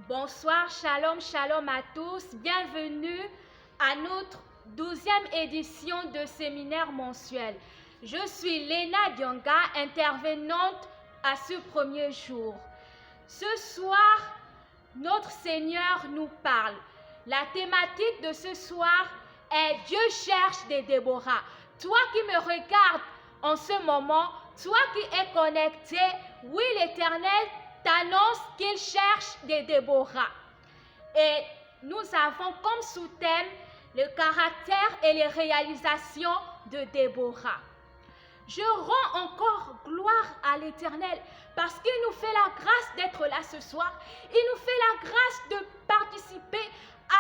Bonsoir, shalom, shalom à tous. Bienvenue à notre 12e édition de séminaire mensuel. Je suis Léna Dionga, intervenante à ce premier jour. Ce soir, notre Seigneur nous parle. La thématique de ce soir est « Dieu cherche des Déborah ». Toi qui me regardes en ce moment, toi qui es connecté, oui, l'Éternel t'annonce qu'il cherche des Déborah. Et nous avons comme sous-thème le caractère et les réalisations de Déborah. Je rends encore gloire à l'Éternel parce qu'il nous fait la grâce d'être là ce soir. Il nous fait la grâce de participer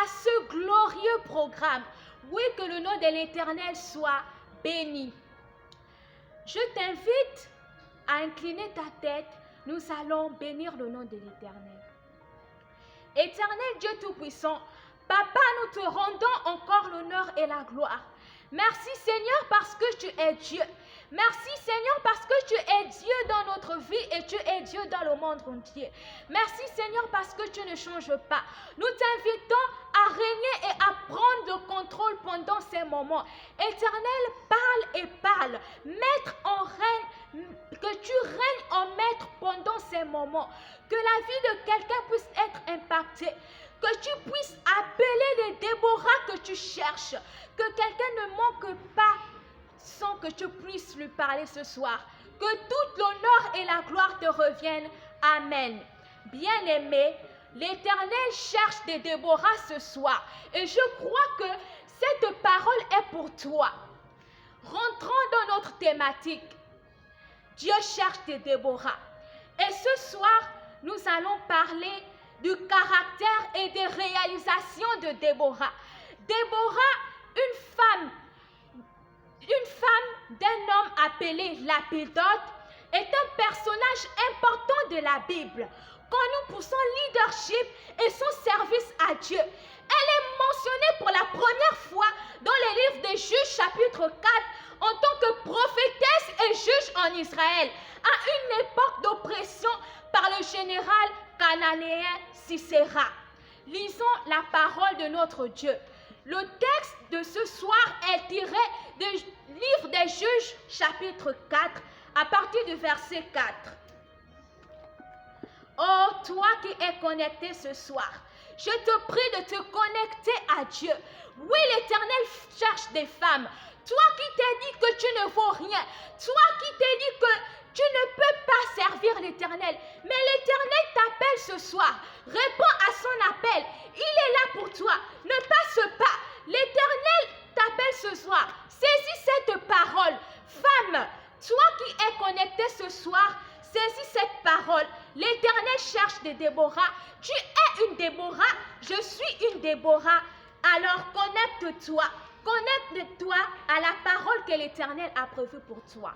à ce glorieux programme. Oui, que le nom de l'Éternel soit béni. Je t'invite à incliner ta tête. Nous allons bénir le nom de l'Éternel. Éternel Dieu Tout-Puissant, Papa, nous te rendons encore l'honneur et la gloire. Merci Seigneur parce que tu es Dieu. Merci Seigneur parce que tu es Dieu dans notre vie et tu es Dieu dans le monde entier. Merci Seigneur parce que tu ne changes pas. Nous t'invitons à régner et à prendre le contrôle pendant ces moments. Éternel, parle et parle. Maître en règne, que tu règnes en maître pendant ces moments. Que la vie de quelqu'un puisse être impactée. Que tu puisses appeler les Déborah que tu cherches. Que quelqu'un ne manque pas sans que tu puisses lui parler ce soir. Que toute l'honneur et la gloire te reviennent. Amen. Bien-aimé, l'Éternel cherche des Déborah ce soir. Et je crois que cette parole est pour toi. Rentrons dans notre thématique. Dieu cherche des Déborah. Et ce soir, nous allons parler du caractère et des réalisations de Déborah. Déborah, une femme d'un homme appelé Lapidote, est un personnage important de la Bible, connu pour son leadership et son service à Dieu. Elle est mentionnée pour la première fois dans les livres des Juges chapitre 4 en tant que prophétesse et juge en Israël, à une époque d'oppression par le général cananéen Sisera. Lisons la parole de notre Dieu. Le texte de ce soir est tiré du livre des Juges chapitre 4 à partir du verset 4. Oh, toi qui es connecté ce soir, je te prie de te connecter à Dieu. Oui, l'Éternel cherche des femmes. Toi qui t'es dit que tu ne vaux rien. Toi qui t'es dit que tu ne peux pas servir l'Éternel. Mais l'Éternel t'appelle ce soir. Réponds à son appel. Il est là pour toi. Ne passe pas. L'Éternel t'appelle ce soir. Saisis cette parole. Femme, toi qui es connectée ce soir, saisis cette parole. L'Éternel cherche des Déborah. Tu es une Déborah. Je suis une Déborah. Alors connecte-toi. Connecte-toi à la parole que l'Éternel a prévue pour toi.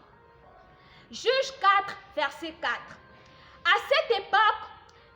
Juge 4, verset 4. À cette époque,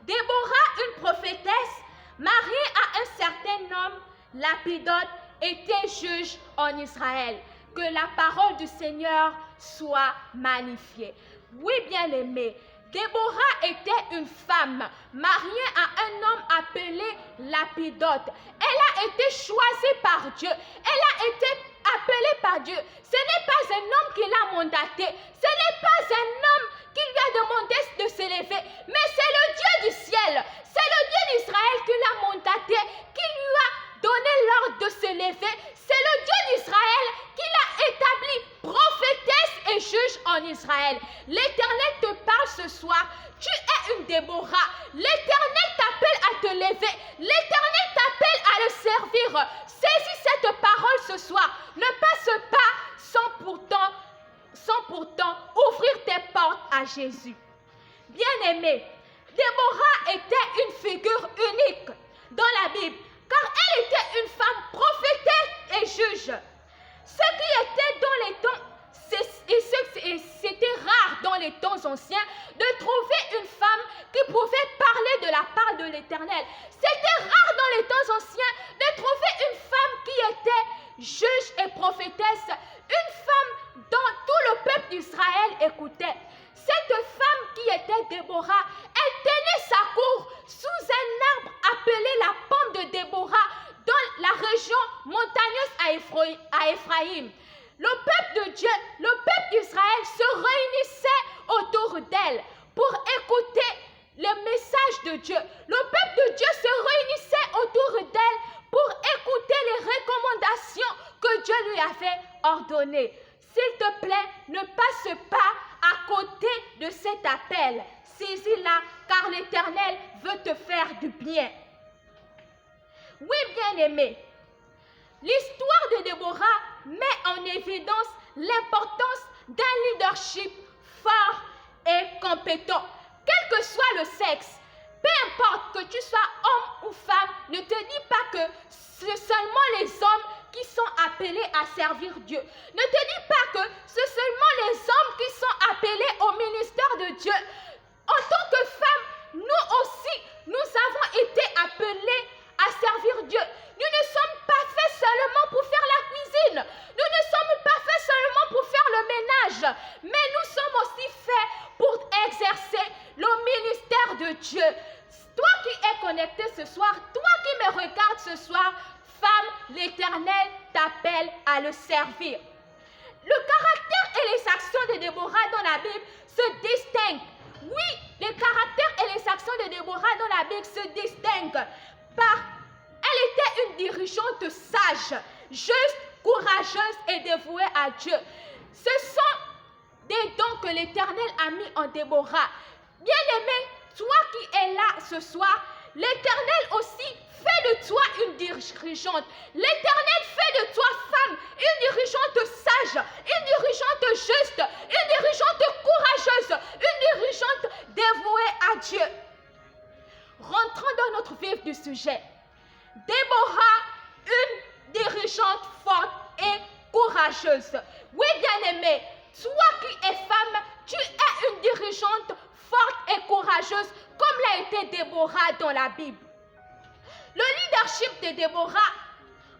Déborah, une prophétesse, mariée à un certain homme, Lapidote, était juge en Israël. Que la parole du Seigneur soit magnifiée. Oui, bien-aimé, Déborah était une femme mariée à un homme appelé Lapidote. Elle a été choisie par Dieu. Elle a été appelée par Dieu. Ce n'est pas un homme qui l'a mandaté. Ce n'est pas un homme qui lui a demandé de s'élever. Mais c'est le Dieu du ciel. C'est le Dieu d'Israël qui l'a mandaté, qui lui a donné l'ordre de s'élever. C'est le Dieu d'Israël qui l'a établi prophétesse et juge en Israël. L'Éternel te parle ce soir. Tu es une Déborah. L'Éternel t'appelle à te lever. L'Éternel t'appelle à le servir. Saisis cette parole ce soir. Ne passe pas sans pourtant ouvrir tes portes à Jésus. Bien-aimé, Déborah était une figure unique dans la Bible, car elle était une femme prophétesse et juge. Ce qui était dans les temps, c'était rare dans les temps anciens de trouver une femme qui pouvait parler de la part de l'Éternel. C'était rare dans les temps anciens de trouver une femme qui était juge et prophétesse, une femme dont tout le peuple d'Israël écoutait. Cette femme qui était Déborah, elle tenait sa cour sous un arbre à Éphraïm. Le peuple de Dieu, le peuple d'Israël se réunissait autour d'elle pour écouter le message de Dieu. Le peuple de Dieu se réunissait autour d'elle pour écouter les recommandations que Dieu lui avait ordonnées. S'il te plaît, ne passe pas à côté de cet appel. Saisis-la, car l'Éternel veut te faire du bien. Oui, bien-aimé, l'histoire de Déborah met en évidence l'importance d'un leadership fort et compétent. Quel que soit le sexe, peu importe que tu sois homme ou femme, ne te dis pas que c'est seulement les hommes qui sont appelés à servir Dieu. Ne te dis pas que c'est seulement les hommes qui sont appelés au ministère de Dieu. En tant que femme, nous aussi, nous avons été appelés à servir Dieu. Nous ne sommes pas faits seulement pour faire la cuisine. Nous ne sommes pas faits seulement pour faire le ménage. Mais nous sommes aussi faits pour exercer le ministère de Dieu. Toi qui es connecté ce soir, toi qui me regardes ce soir, femme, l'Éternel t'appelle à le servir. Le caractère et les actions de Déborah dans la Bible se distinguent. Oui, les caractères et les actions de Déborah dans la Bible se distinguent par... Elle était une dirigeante sage, juste, courageuse et dévouée à Dieu. Ce sont des dons que l'Éternel a mis en Déborah. Bien-aimé, toi qui es là ce soir, l'Éternel aussi fait de toi une dirigeante. L'Éternel fait de toi, femme, une dirigeante sage, une dirigeante juste, une dirigeante courageuse, une dirigeante dévouée à Dieu. Rentrons dans notre vif du sujet. Déborah, une dirigeante forte et courageuse. Oui, bien-aimé, toi qui es femme, tu es une dirigeante forte et courageuse comme l'a été Déborah dans la Bible. Le leadership de Déborah,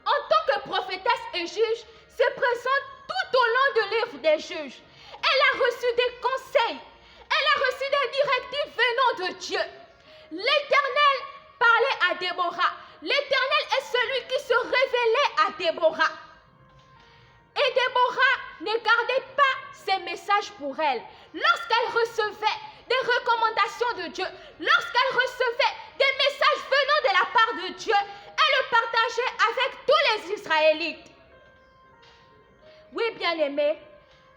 en tant que prophétesse et juge, se présente tout au long du livre des juges. Elle a reçu des conseils, elle a reçu des directives venant de Dieu. L'Éternel parlait à Déborah. L'Éternel est celui qui se révélait à Déborah. Et Déborah ne gardait pas ses messages pour elle. Lorsqu'elle recevait des recommandations de Dieu, lorsqu'elle recevait des messages venant de la part de Dieu, elle le partageait avec tous les Israélites. Oui, bien-aimé,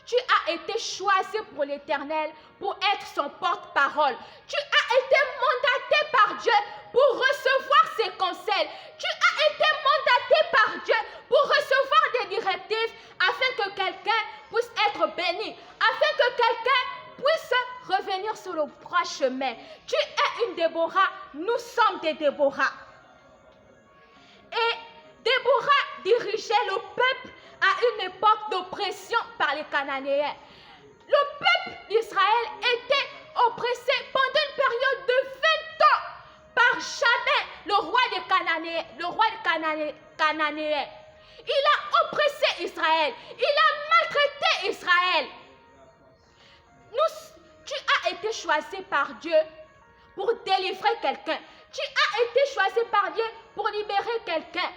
tu as été choisi pour l'Éternel pour être son porte-parole. Tu as été mandaté par Dieu pour recevoir ses conseils. Tu as été mandaté par Dieu pour recevoir des directives afin que quelqu'un puisse être béni, afin que quelqu'un puisse revenir sur le droit chemin. Tu es une Déborah, nous sommes des Déborah. Et Déborah dirigeait le peuple à une époque d'oppression par les Cananéens. Le peuple d'Israël était oppressé pendant une période de 20 ans par Jabin, le roi des Cananéens. Il a oppressé Israël, il a maltraité Israël. Tu as été choisi par Dieu pour délivrer quelqu'un. Tu as été choisi par Dieu pour libérer quelqu'un.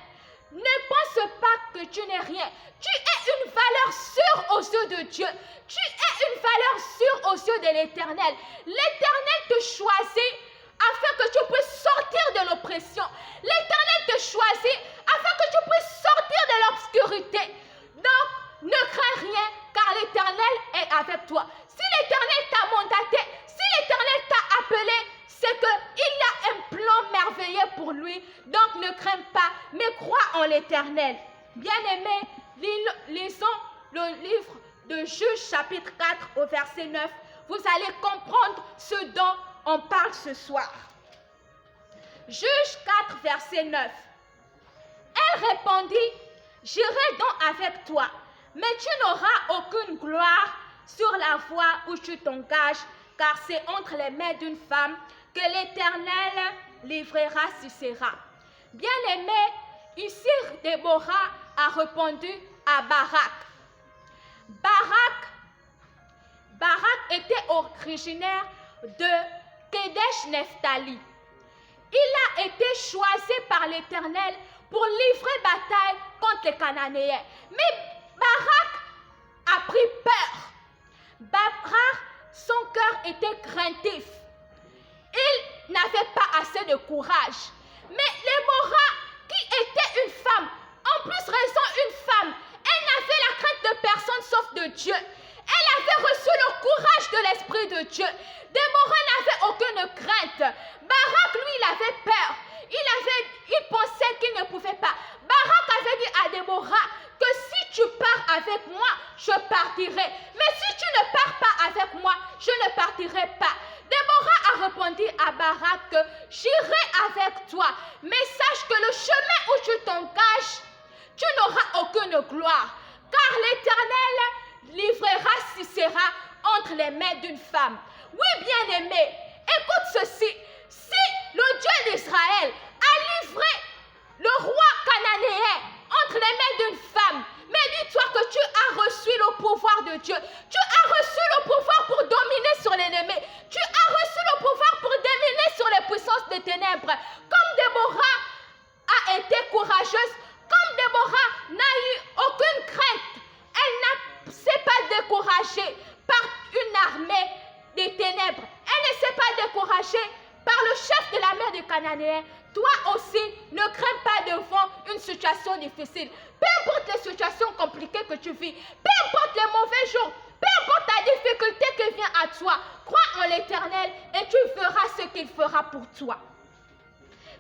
Ne pense pas que tu n'es rien. Tu es une valeur sûre aux yeux de Dieu. Tu es une valeur sûre aux yeux de l'Éternel. L'Éternel te choisit afin que tu puisses sortir de l'oppression. L'Éternel te choisit afin que tu puisses sortir de l'obscurité. Donc, ne crains rien, car l'Éternel est avec toi. Si l'Éternel t'a mandaté, si l'Éternel t'a appelé, c'est qu'il a un plan merveilleux pour lui. Donc ne crains pas, mais crois en l'Éternel. Bien-aimés, lisons le livre de Juges chapitre 4 au verset 9. Vous allez comprendre ce dont on parle ce soir. Juges 4 verset 9. Elle répondit, j'irai donc avec toi, mais tu n'auras aucune gloire sur la voie où tu t'engages, car c'est entre les mains d'une femme que l'Éternel livrera Sisera. Bien-aimé, ici Déborah a répondu à Barak. Barak était originaire de Kedesh Nephtali. Il a été choisi par l'Éternel pour livrer bataille contre les Cananéens. Mais Barak a pris peur. Barak, son cœur était craintif. Il n'avait pas assez de courage. Mais Déborah, qui était une femme, en plus raison une femme, elle n'avait la crainte de personne sauf de Dieu. Elle avait reçu le courage de l'Esprit de Dieu. Déborah n'avait aucune crainte. Barak, lui, il avait peur. Il pensait qu'il ne pouvait pas. Barak avait dit à Déborah que si tu pars avec moi, je partirai. Mais si tu ne pars pas avec moi, je ne partirai pas. Déborah a répondu à Barak que j'irai avec toi. Mais sache que le chemin où tu t'engages, tu n'auras aucune gloire. Car l'Éternel livrera Sisera entre les mains d'une femme. Oui, bien-aimé, écoute ceci. Si le Dieu d'Israël a livré le roi cananéen entre les mains d'une femme, mais dis-toi que tu as reçu le pouvoir de Dieu. Tu as reçu le pouvoir pour dominer sur l'ennemi. Tu as reçu le pouvoir pour dominer sur les puissances des ténèbres. Comme Déborah a été courageuse, comme Déborah n'a eu aucune crainte, elle ne s'est pas découragée par une armée des ténèbres. Elle ne s'est pas découragée par le chef de la mer des Cananéens. Toi aussi, ne crains pas devant une situation difficile. Peu importe les situations compliquées que tu vis, peu importe les mauvais jours, peu importe la difficulté qui vient à toi, crois en l'Éternel et tu verras ce qu'il fera pour toi.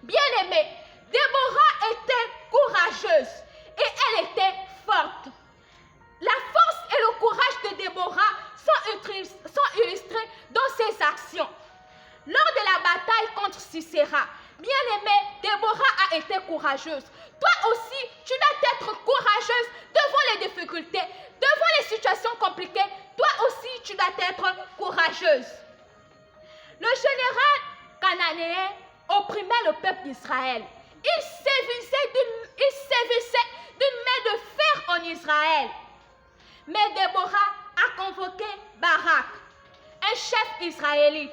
Bien-aimé, Déborah était courageuse et elle était forte. La force et le courage de Déborah sont illustrés dans ses actions. Lors de la bataille contre Sisera, bien-aimé, Déborah a été courageuse. Toi aussi, tu dois être courageuse devant les difficultés, devant les situations compliquées. Toi aussi, tu dois être courageuse. Le général cananéen opprimait le peuple d'Israël. Il sévissait d'une main de fer en Israël. Mais Déborah a convoqué Barak, un chef israélite.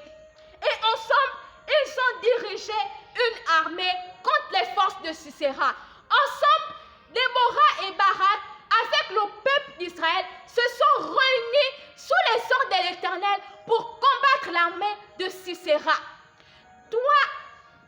Et ensemble, ils ont dirigé une armée contre les forces de Sisera. Ensemble, Déborah et Barak, avec le peuple d'Israël, se sont réunis sous les ordres de l'Éternel pour combattre l'armée de Sisera. Toi,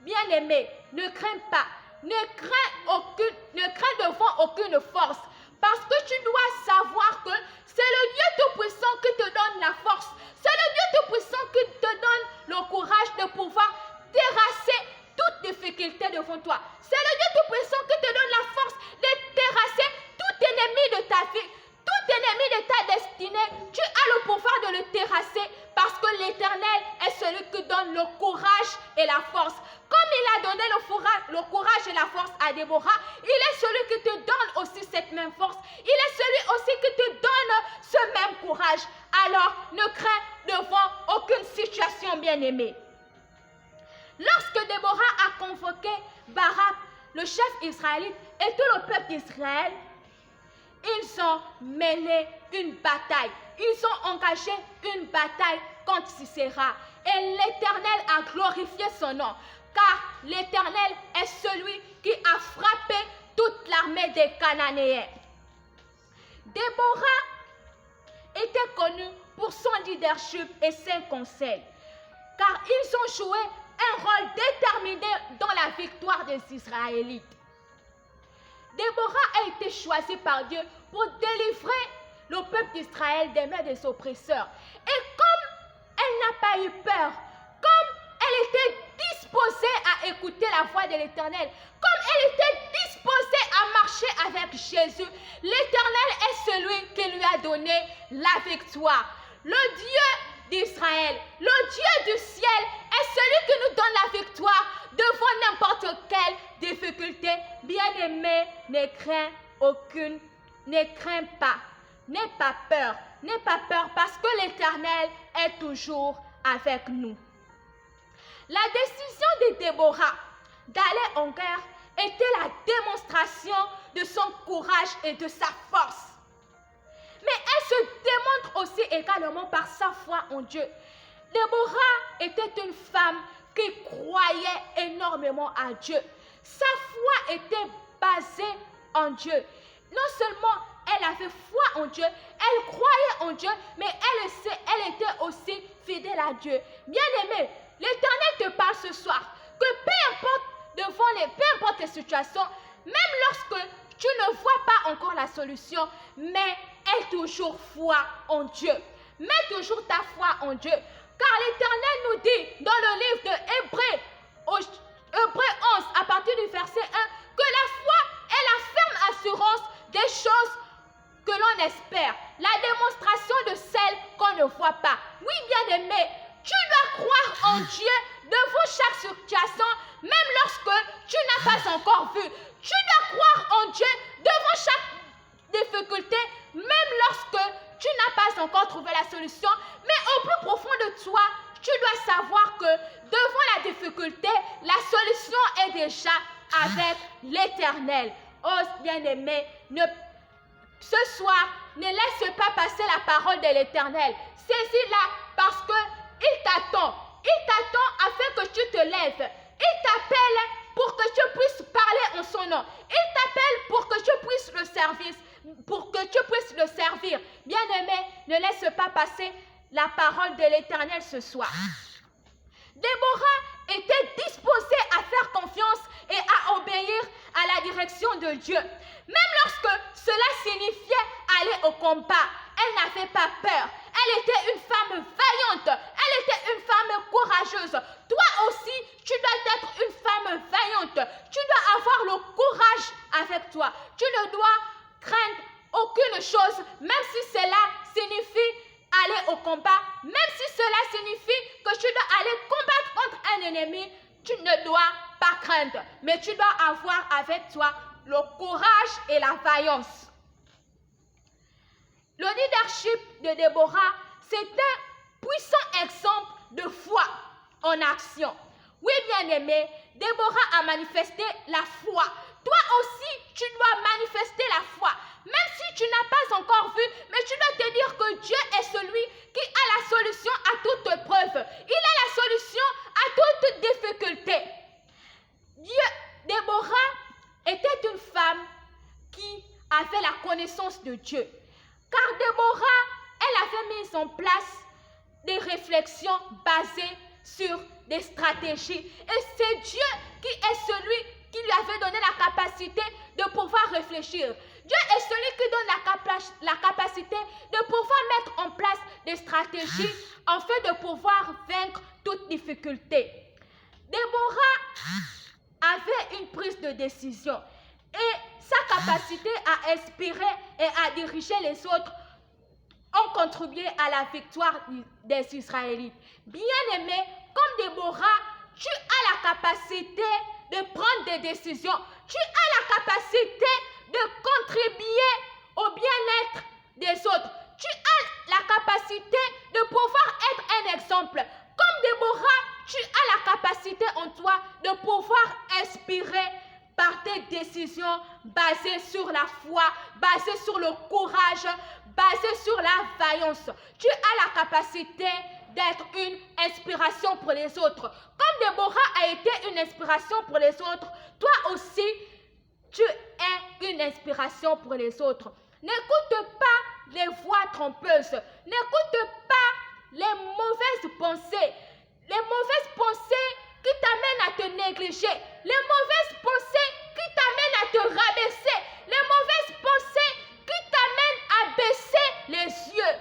bien-aimé, ne crains pas, ne crains devant aucune force, parce que tu dois savoir que c'est le Dieu Tout-Puissant qui te donne la force. C'est le Dieu Tout-Puissant qui te donne le courage de pouvoir terrasser toute difficulté devant toi. C'est le Dieu Tout-Puissant qui te donne la force de terrasser tout ennemi de ta vie, tout ennemi de ta destinée. Tu as le pouvoir de le terrasser parce que l'Éternel est celui qui donne le courage et la force. Comme il a donné le courage et la force à Déborah, il est celui qui te donne aussi cette même force. Il est celui aussi qui te donne ce même courage. Alors, ne crains devant aucune situation, bien-aimée. Lorsque Déborah a convoqué Barak, le chef israélite, et tout le peuple d'Israël, ils ont mené une bataille. Ils ont engagé une bataille contre Sisera. Et l'Éternel a glorifié son nom. Car l'Éternel est celui qui a frappé toute l'armée des Cananéens. Déborah était connue pour son leadership et ses conseils. Car ils ont joué un rôle déterminé dans la victoire des Israélites. Déborah a été choisie par Dieu pour délivrer le peuple d'Israël des mains des oppresseurs. Et comme elle n'a pas eu peur, comme elle était disposée à écouter la voix de l'Éternel, comme elle était disposée à marcher avec Jésus, l'Éternel est celui qui lui a donné la victoire. Le Dieu d'Israël, le Dieu du ciel est celui qui nous donne la victoire devant n'importe quelle difficulté. Bien-aimé, ne crains pas, n'aie pas peur parce que l'Éternel est toujours avec nous. La décision de Déborah d'aller en guerre était la démonstration de son courage et de sa force. Mais elle se démontre aussi également par sa foi en Dieu. Déborah était une femme qui croyait énormément à Dieu. Sa foi était basée en Dieu. Non seulement elle avait foi en Dieu, elle croyait en Dieu, mais elle était aussi fidèle à Dieu. Bien-aimé, l'Éternel te parle ce soir que peu importe les situations, même lorsque tu ne vois pas encore la solution, mais aie toujours foi en Dieu. Mets toujours ta foi en Dieu. Car l'Éternel nous dit dans le livre de Hébreux 11, à partir du verset 1, que la foi est la ferme assurance des choses que l'on espère, la démonstration de celles qu'on ne voit pas. Oui, bien-aimé, tu dois croire en Dieu devant chaque situation, même lorsque tu n'as pas encore vu. Tu dois croire en Dieu devant chaque difficulté, même lorsque tu n'as pas encore trouvé la solution. Mais au plus profond de toi, tu dois savoir que devant la difficulté, la solution est déjà avec l'Éternel. Oh, bien-aimé, ce soir, ne laisse pas passer la parole de l'Éternel. Saisis-la parce qu'il t'attend. Il t'attend afin que tu te lèves. Il t'appelle pour que tu puisses parler en son nom. Il t'appelle pour que tu puisses le servir. Bien-aimé, ne laisse pas passer la parole de l'Éternel ce soir. Déborah était disposée à faire confiance et à obéir à la direction de Dieu. Même lorsque cela signifiait aller au combat, elle n'avait pas peur. Elle était une femme vaillante. Elle était une femme courageuse. Toi aussi, tu dois être une femme vaillante. Tu dois avoir le courage avec toi. Tu ne dois craindre aucune chose, même si cela signifie aller au combat, même si cela signifie que tu dois aller combattre contre un ennemi, tu ne dois pas craindre, mais tu dois avoir avec toi le courage et la vaillance. Le leadership de Déborah, c'est un puissant exemple de foi en action. Oui, bien-aimé, Déborah a manifesté la foi. Toi aussi, tu dois manifester la foi. Même si tu n'as pas encore vu, mais tu dois te dire que Dieu est celui qui a la solution à toute preuve. Il a la solution à toute difficulté. Déborah était une femme qui avait la connaissance de Dieu. Car Déborah, elle avait mis en place des réflexions basées sur des stratégies. Et c'est Dieu qui est celui qui lui avait donné la capacité de pouvoir réfléchir. Dieu est celui qui donne la capacité de pouvoir mettre en place des stratégies afin de pouvoir vaincre toute difficulté. Déborah avait une prise de décision et sa capacité à inspirer et à diriger les autres ont contribué à la victoire des Israélites. Bien-aimé, comme Déborah, tu as la capacité de prendre des décisions. Tu as la capacité de contribuer au bien-être des autres. Tu as la capacité de pouvoir être un exemple. Comme Déborah, tu as la capacité en toi de pouvoir inspirer par tes décisions basées sur la foi, basées sur le courage, basées sur la vaillance. Tu as la capacité d'être une inspiration pour les autres. Comme Déborah a été une inspiration pour les autres, toi aussi, tu es une inspiration pour les autres. N'écoute pas les voix trompeuses. N'écoute pas les mauvaises pensées. Les mauvaises pensées qui t'amènent à te négliger. Les mauvaises pensées qui t'amènent à te rabaisser. Les mauvaises pensées qui t'amènent à baisser les yeux.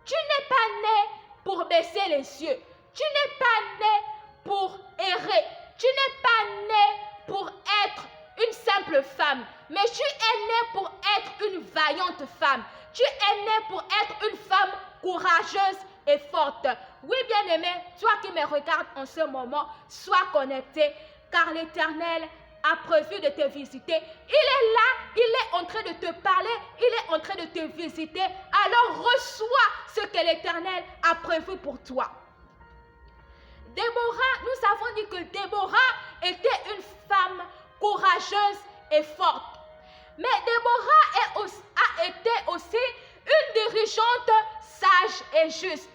Tu n'es pas né pour baisser les yeux. Tu n'es pas né pour errer. Tu n'es pas né pour être une simple femme. Mais tu es né pour être une vaillante femme. Tu es né pour être une femme courageuse et forte. Oui, bien-aimé, toi qui me regardes en ce moment, sois connecté, car l'Éternel a prévu de te visiter. Il est là, il est en train de te parler, il est en train de te visiter. Alors reçois ce que l'Éternel a prévu pour toi. Déborah, nous avons dit que Déborah était une femme courageuse et forte. Mais Déborah a été aussi une dirigeante sage et juste.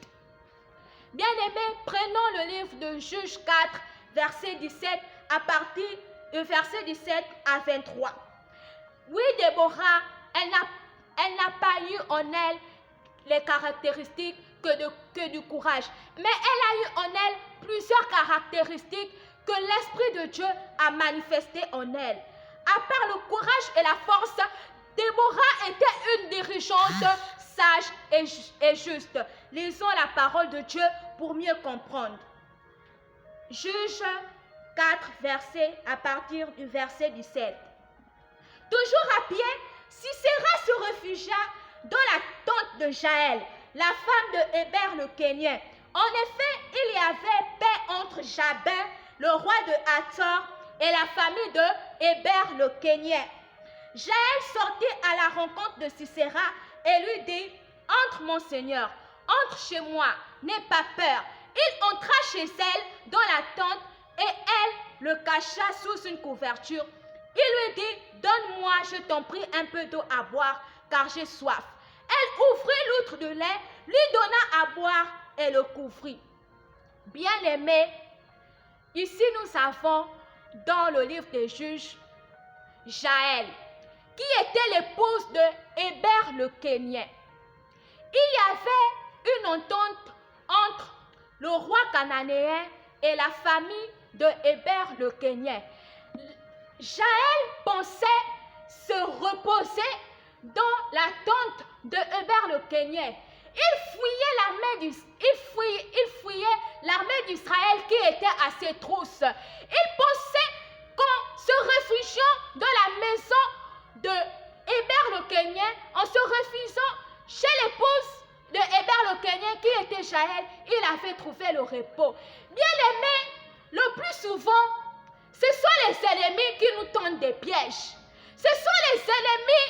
Bien-aimés, prenons le livre de Juges 4, verset 17, à partir de verset 17 à 23. Oui, Déborah, elle n'a pas eu en elle les caractéristiques que du courage. Mais elle a eu en elle plusieurs caractéristiques que l'Esprit de Dieu a manifestées en elle. À part le courage et la force, Déborah était une dirigeante sage et juste. Lisons la parole de Dieu pour mieux comprendre. Juge 4, à partir du verset 17. Toujours à pied, Sisera se réfugia dans la tente de Jaël, la femme de Héber le Kénien. En effet, il y avait paix entre Jabin, le roi de Hathor, et la famille de Héber le Kénien. Jaël sortit à la rencontre de Sisera et lui dit: entre mon Seigneur, entre chez moi, n'aie pas peur. Il entra chez elle dans la tente et elle le cacha sous une couverture. Il lui dit: donne-moi, je t'en prie, un peu d'eau à boire, car j'ai soif. Elle ouvrit l'outre de lait, lui donna à boire et le couvrit. Bien-aimé, ici nous avons dans le livre des Juges Jaël, qui était l'épouse de Héber le Kénien. Il y avait une entente entre le roi cananéen et la famille de Héber le Kénien. Jaël pensait se reposer dans la tente de Héber le Kénien. Il fouillait l'armée d'Israël qui était à ses trousses. Il pensait qu'en se réfugiant dans la maison de Héber le Kénien, en se réfugiant chez l'épouse de Héber le Kénien qui était Jaël, il avait trouvé le repos. Bien-aimé, le plus souvent, ce sont les ennemis qui nous tendent des pièges. Ce sont les ennemis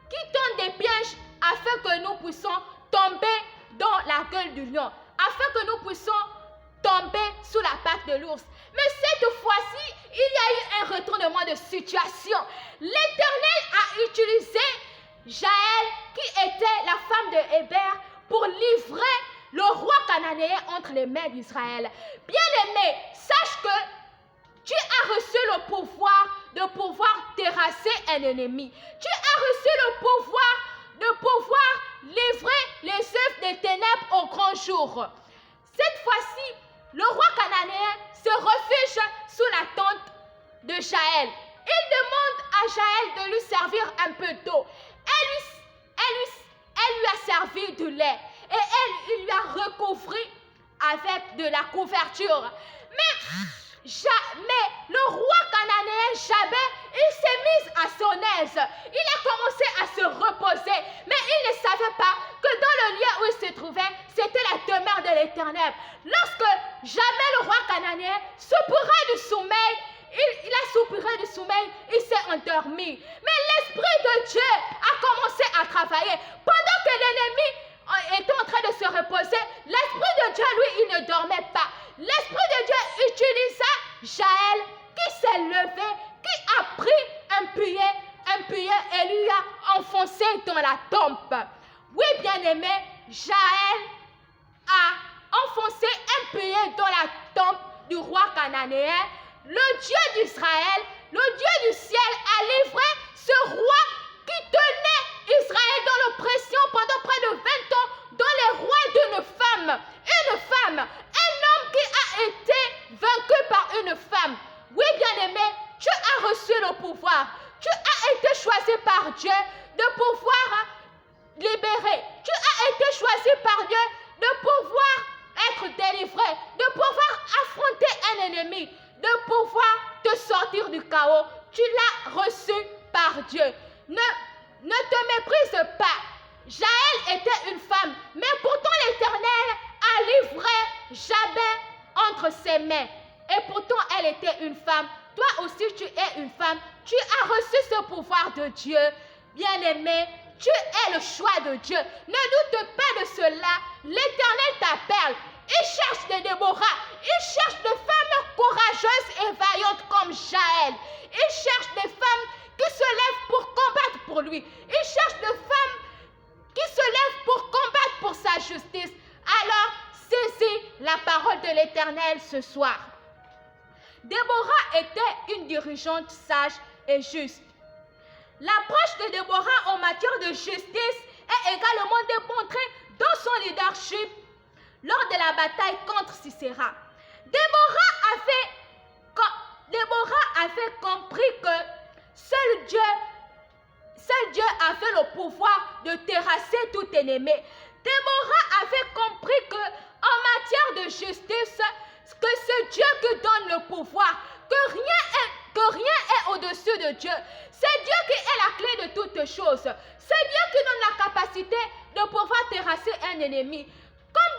qui tendent des pièges afin que nous puissions tomber dans la gueule du lion, afin que nous puissions tomber sous la patte de l'ours. Mais cette fois-ci, il y a eu un retournement de situation. L'Éternel a utilisé Jaël, qui était la femme de Héber, pour livrer le roi cananéen entre les mains d'Israël. Bien-aimé, sache que tu as reçu le pouvoir de pouvoir terrasser un ennemi. Tu as reçu le pouvoir de pouvoir livrer les œuvres des ténèbres au grand jour. Cette fois-ci, le roi cananéen se refuge sous la tente de Jaël. Il demande à Jaël de lui servir un peu d'eau. Elle lui a servi du lait et il lui a recouvert avec de la couverture. Mais le roi cananéen Jabin, il s'est mis à son aise. Il a commencé à se reposer. Mais il ne savait pas que dans le lieu où il se trouvait, c'était la demeure de l'Éternel. Lorsque Jabin, le roi cananéen, soupira du sommeil, il a soupiré du sommeil, il s'est endormi. Mais l'Esprit de Dieu a commencé à travailler. Pendant que l'ennemi était en train de se reposer, l'Esprit de Dieu, lui, il ne dormait pas. L'Esprit de Dieu utilisa Jaël, qui s'est levé, qui a pris un puits et lui a enfoncé dans la tombe. Oui, bien-aimé, Jaël a enfoncé un puits dans la tombe du roi cananéen. Le Dieu d'Israël, le Dieu du ciel a livré ce roi qui tenait Israël dans l'oppression pendant près de 20 ans, dans les rois d'une femme. Une femme, un homme qui a été vaincu par une femme. Oui, bien-aimé, tu as reçu le pouvoir. Tu as été choisi par Dieu de pouvoir libérer. Tu as été choisi par Dieu de pouvoir être délivré, de pouvoir affronter un ennemi, de pouvoir te sortir du chaos. Tu l'as reçu par Dieu. Ne te méprise pas. Jaël était une femme, mais pourtant l'Éternel a livré Jabin entre ses mains. Et pourtant elle était une femme. Toi aussi tu es une femme. Tu as reçu ce pouvoir de Dieu. Bien-aimé, tu es le choix de Dieu. Ne doute pas de cela. L'Éternel t'appelle. Il cherche des Déborah. Il cherche des femmes courageuses et vaillantes comme Jaël. Il cherche des femmes qui se lèvent pour combattre pour lui. Il cherche des femmes qui se lèvent pour combattre pour sa justice. Alors, saisis la parole de l'Éternel ce soir. Déborah était une dirigeante sage et juste. L'approche de Déborah en matière de justice est également démontrée dans son leadership lors de la bataille contre Sisera. Déborah avait compris que seul Dieu a fait le pouvoir de terrasser tout ennemi. Déborah avait compris que en matière de justice, que c'est Dieu qui donne le pouvoir, que rien est au-dessus de Dieu. C'est Dieu qui est la clé de toutes choses. C'est Dieu qui donne la capacité de pouvoir terrasser un ennemi. Comme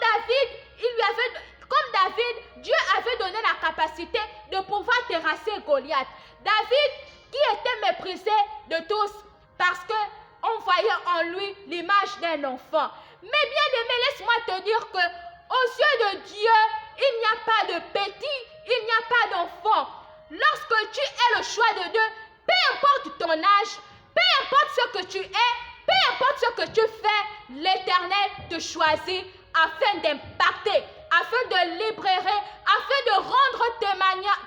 David, Dieu avait donné la capacité de pouvoir terrasser Goliath. David, qui était méprisé de tous parce qu'on voyait en lui l'image d'un enfant. Mais bien aimé, laisse-moi te dire que aux yeux de Dieu, il n'y a pas de petit, il n'y a pas d'enfant. Lorsque tu es le choix de Dieu, peu importe ton âge, peu importe ce que tu es, peu importe ce que tu fais, l'Éternel te choisit afin d'impacter, afin de libérer, afin de rendre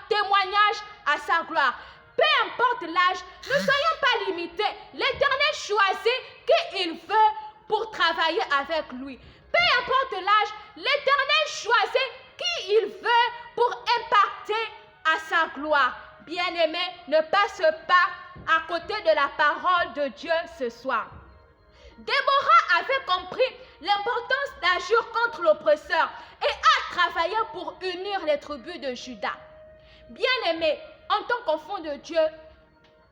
témoignage à sa gloire. Peu importe l'âge, ne soyons pas limités. L'Éternel choisit qui il veut pour travailler avec lui. Peu importe l'âge, l'Éternel choisit qui il veut pour impacter à sa gloire. Bien-aimé, ne passe pas à côté de la parole de Dieu ce soir. Déborah avait compris l'importance d'agir contre l'oppresseur et a travaillé pour unir les tribus de Juda. Bien-aimé, en tant qu'enfant de Dieu,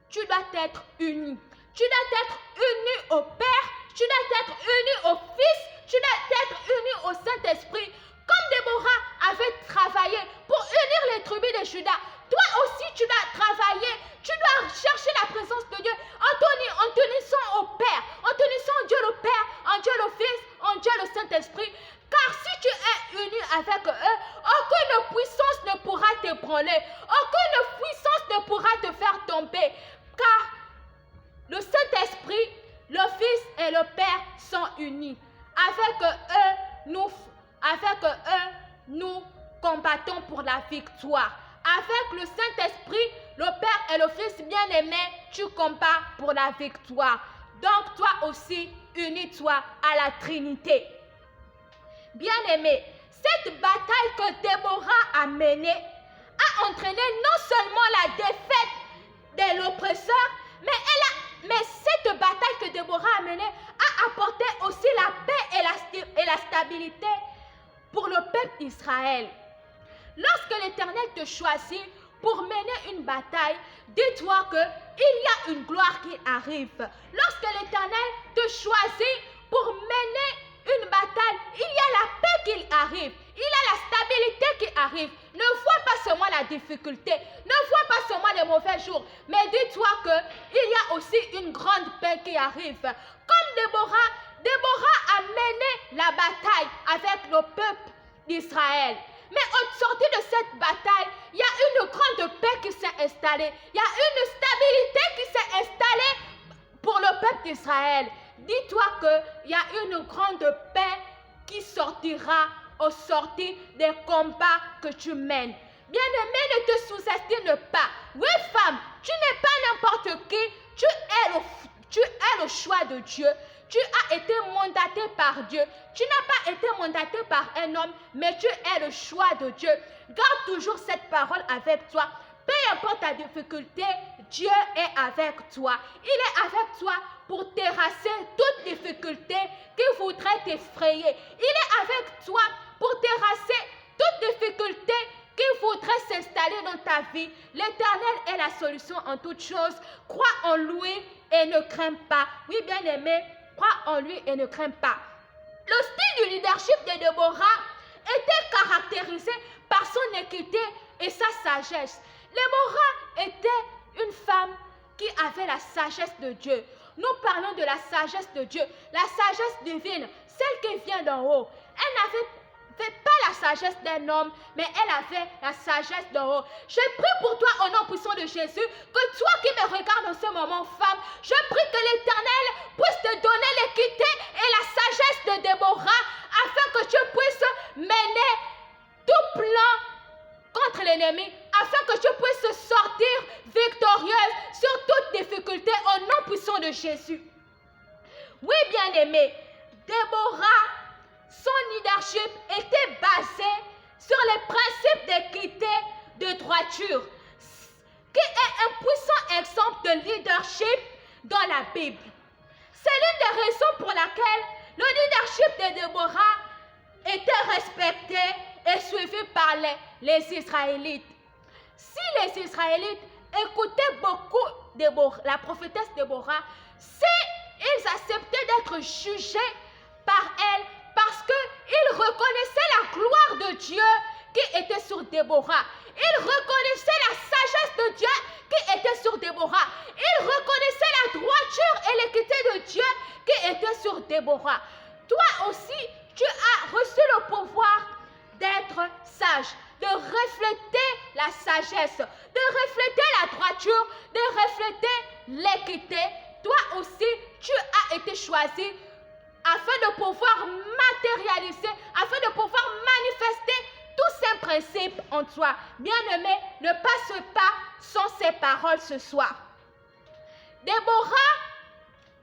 tu dois être uni. Tu dois être uni au Père, tu dois être uni au Fils, tu dois être uni au Saint-Esprit. Comme Déborah avait travaillé pour unir les tribus de Juda, toi aussi tu dois travailler, tu dois chercher la présence de Dieu en t'unissant au Père, en t'unissant Dieu le Père, en Dieu le Fils, en Dieu le Saint-Esprit. Car si tu es uni avec eux, aucune puissance ne pourra t'ébranler, aucune puissance ne pourra te faire tomber. Car le Saint-Esprit, le Fils et le Père sont unis. Avec eux, nous combattons pour la victoire. Avec le Saint-Esprit, le Père et le Fils bien-aimé, tu combats pour la victoire. Donc toi aussi, unis-toi à la Trinité. Bien-aimé, cette bataille que Déborah a menée a entraîné non seulement la défaite de l'oppresseur, mais cette bataille que Déborah a menée a apporté aussi la paix et la stabilité pour le peuple d'Israël. Lorsque l'Éternel te choisit pour mener une bataille, dis-toi qu'il y a une gloire qui arrive. Lorsque l'Éternel te choisit pour mener une bataille, il y a la paix qui arrive, il y a la stabilité qui arrive. Ne vois pas seulement la difficulté, ne vois pas seulement les mauvais jours, mais dis-toi qu'il y a aussi une grande paix qui arrive. Comme Déborah a mené la bataille avec le peuple d'Israël. Mais au sorti de cette bataille, il y a une grande paix qui s'est installée. Il y a une stabilité qui s'est installée pour le peuple d'Israël. Dis-toi qu'il y a une grande paix qui sortira au sorti des combats que tu mènes. Bien-aimé, ne te sous-estime pas. Oui, femme, tu n'es pas n'importe qui. Tu es le choix de Dieu. Tu as été mandaté par Dieu. Tu n'as pas été mandaté par un homme, mais tu es le choix de Dieu. Garde toujours cette parole avec toi. Peu importe ta difficulté, Dieu est avec toi. Il est avec toi pour terrasser toute difficulté qui voudrait t'effrayer. Il est avec toi pour terrasser toute difficulté qui voudrait s'installer dans ta vie. L'Éternel est la solution en toutes choses. Crois en lui et ne crains pas. Oui, bien-aimé, crois en lui et ne crains pas. Le style du leadership de Déborah était caractérisé par son équité et sa sagesse. Déborah était une femme qui avait la sagesse de Dieu. Nous parlons de la sagesse de Dieu, la sagesse divine, celle qui vient d'en haut. Elle n'avait pas la sagesse d'un homme, mais elle avait la sagesse d'en haut. Je prie pour toi au nom puissant de Jésus, que toi qui me regardes en ce moment, femme, je prie que l'Éternel puisse te donner l'équité et la sagesse de Déborah, afin que tu puisses mener tout plan contre l'ennemi afin que tu puisses sortir victorieuse sur toute difficulté au nom puissant de Jésus. Oui, bien-aimé, Déborah, son leadership était basé sur les principes d'équité, de droiture, qui est un puissant exemple de leadership dans la Bible. C'est l'une des raisons pour laquelle le leadership de Déborah était respecté et suivi par les Israélites. Si les Israélites écoutaient beaucoup la prophétesse Déborah, ils acceptaient d'être jugés par elle parce qu'ils reconnaissaient la gloire de Dieu qui était sur Déborah. Ils reconnaissaient la sagesse de Dieu qui était sur Déborah. Ils reconnaissaient la droiture et l'équité de Dieu qui était sur Déborah. Toi aussi, tu as reçu le pouvoir d'être sage, de refléter la sagesse, de refléter la droiture, de refléter l'équité. Toi aussi, tu as été choisi afin de pouvoir matérialiser, afin de pouvoir manifester tous ces principes en toi. Bien-aimé, ne passe pas sans ces paroles ce soir. Déborah